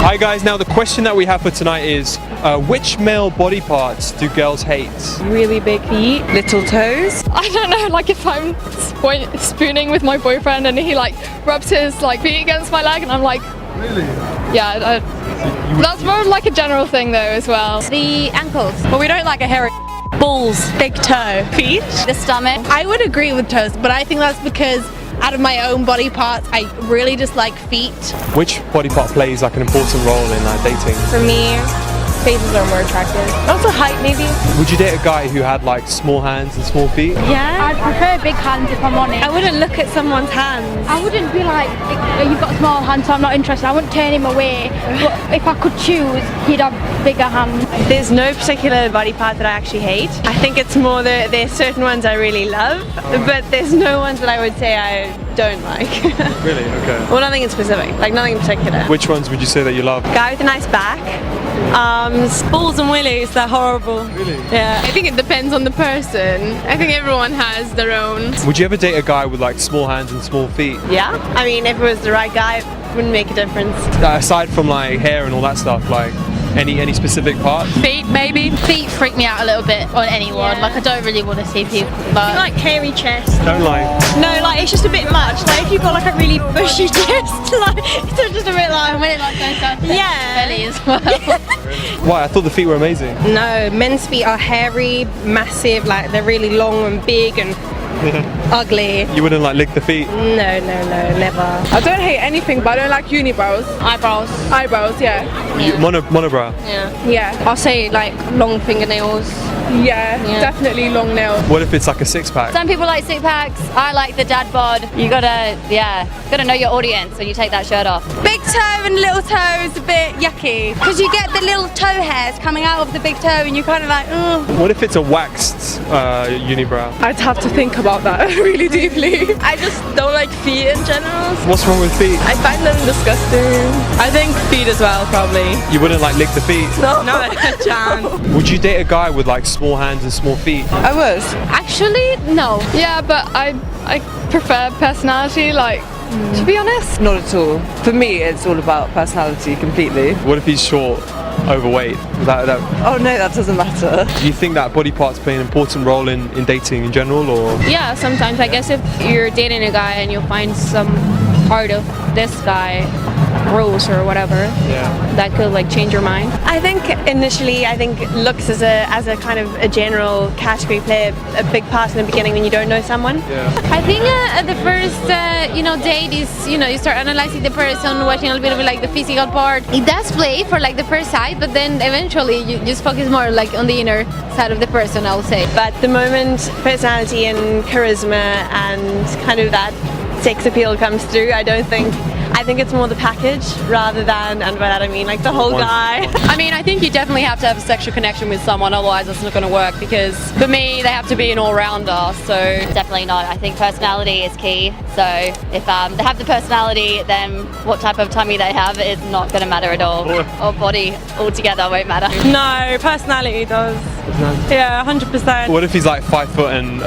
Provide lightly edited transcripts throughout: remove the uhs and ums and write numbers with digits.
Hi guys, now the question that we have for tonight is which male body parts do girls hate? Really big feet, little toes. I don't know, like if I'm spooning with my boyfriend and he like rubs his like feet against my leg and I'm like, Really? yeah, that's more like a general thing though as well. The ankles. But we don't like a hairy balls, big toe, feet. The stomach. I would agree with toes, but I think that's because out of my own body parts, I really dislike feet. Which body part plays like an important role in dating? For me, faces are more attractive. Also height maybe. Would you date a guy who had like small hands and small feet? Yeah. I'd prefer big hands if I'm honest. I wouldn't look at someone's hands. I wouldn't be like, you've got small hands so I'm not interested. I wouldn't turn him away. But if I could choose, he'd have bigger hands. There's no particular body part that I actually hate. I think it's more that there's certain ones I really love, but there's no ones that I would say I don't like. Really? Okay. Well, nothing in specific, like nothing in particular. Which ones would you say that you love? Guy with a nice back. Balls and willies, they're horrible. Really? Yeah. I think it depends on the person. I think everyone has their own. Would you ever date a guy with like small hands and small feet? Yeah? I mean, if it was the right guy, it wouldn't make a difference. Aside from like hair and all that stuff, like any specific part? Feet maybe. Feet freak me out a little bit on anyone. Yeah. Like I don't really want to see people. But Like hairy chest. Don't lie. No, like it's just a bit much. Like if you've got like a really bushy chest, like it's just a bit like when it like goes down to the Yeah. belly as well. Why? I thought the feet were amazing. No, men's feet are hairy, massive, like they're really long and big and ugly. You wouldn't like lick the feet? No, never. I don't hate anything, but I don't like unibrows. Eyebrows. Eyebrows, yeah. Monobrow? Yeah. I'll say like long fingernails. Yeah, definitely long nails. What if it's like a six pack? Some people like six packs. I like the dad bod. You gotta know your audience when you take that shirt off. Big toe and little toe is a bit yucky. Because you get the little toe hairs coming out of the big toe and you're kind of like, ugh. What if it's a waxed unibrow? I'd have to think about that really deeply. I just don't like feet in general. What's wrong with feet? I find them disgusting. I think feet as well, probably. You wouldn't like lick the feet? No, not a chance. Would you date a guy with like small hands and small feet? I was. Actually, no. Yeah, but I prefer personality, like, to be honest. Not at all. For me, it's all about personality completely. What if he's short, overweight? Oh no, that doesn't matter. Do you think that body parts play an important role in dating in general, or? Yeah, sometimes. I guess if you're dating a guy and you'll find some part of this guy gross or whatever, that could like change your mind. I think initially, looks as a kind of a general category play a big part in the beginning when you don't know someone. I think the first date is you start analyzing the person, watching a little bit of like the physical part. It does play for like the first sight, but then eventually you just focus more like on the inner side of the person, I would say. But the moment personality and charisma and kind of that sex appeal comes through, I think it's more the package rather than, and by that I mean like the whole guy. I mean, I think you definitely have to have a sexual connection with someone, otherwise it's not going to work, because for me they have to be an all-rounder, so... Definitely not. I think personality is key. So if they have the personality, then what type of tummy they have is not going to matter at all. Or body altogether won't matter. No, personality does. Yeah, 100%. What if he's like 5 foot and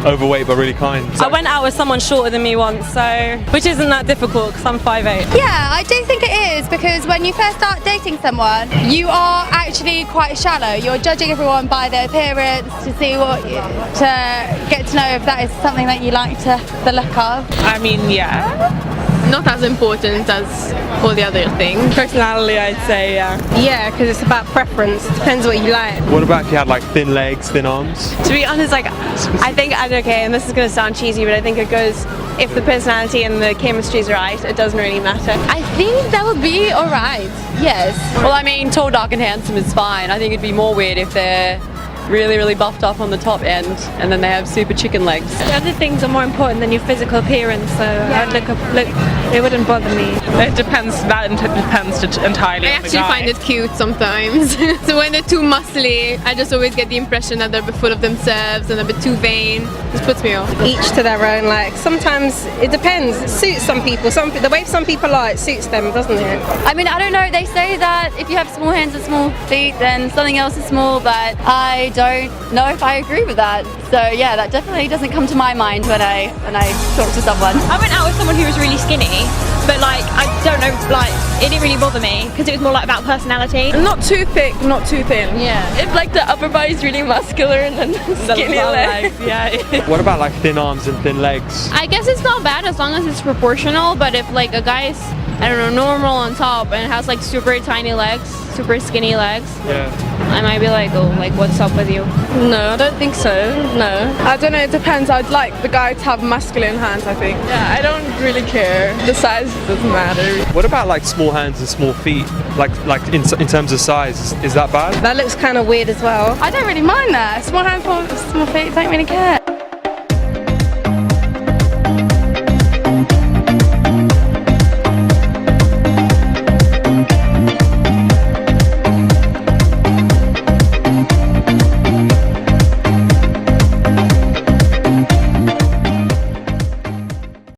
overweight but really kind? I went out with someone shorter than me once, so which isn't that difficult because I'm 5'8". Yeah, I do think it is, because when you first start dating someone, you are actually quite shallow. You're judging everyone by their appearance to see to get to know if that is something that you like the look of. I mean, yeah. Not as important as all the other things. Personality, I'd say, yeah. Yeah, because it's about preference. Depends what you like. What about if you had like thin legs, thin arms? To be honest, like I think, okay, and this is going to sound cheesy, but I think it goes, if the personality and the chemistry is right, it doesn't really matter. I think that would be alright, yes. Well, I mean, tall, dark and handsome is fine. I think it'd be more weird if they're really buffed up on the top end and then they have super chicken legs. The other things are more important than your physical appearance, so I'd look, it wouldn't bother me. It depends, that depends entirely I on the actually guy. find it cute sometimes. So when they're too muscly, I just always get the impression that they're a bit full of themselves and a bit too vain. This puts me off. Each to their own. Like sometimes it depends. It suits some people. The way some people are, it suits them, doesn't it? I mean, I don't know. They say that if you have small hands and small feet, then something else is small, but I don't know if I agree with that. So yeah, that definitely doesn't come to my mind when I talk to someone. I went out with someone who was really skinny, but like I don't know, like it didn't really bother me because it was more like about personality. Not too thick, not too thin. Yeah, if like the upper body's really muscular and then skinny legs. Yeah. What about like thin arms and thin legs? I guess it's not bad as long as it's proportional, but if like a guy's, I don't know, normal on top and has like super tiny legs, super skinny legs, Yeah. I might be like, oh, like what's up with you? No, I don't think so. No. I don't know, it depends. I'd like the guy to have masculine hands, I think. Yeah, I don't really care. The size doesn't matter. What about like small hands and small feet? Like in terms of size, is that bad? That looks kind of weird as well. I don't really mind that. Small hands, small feet, don't really care.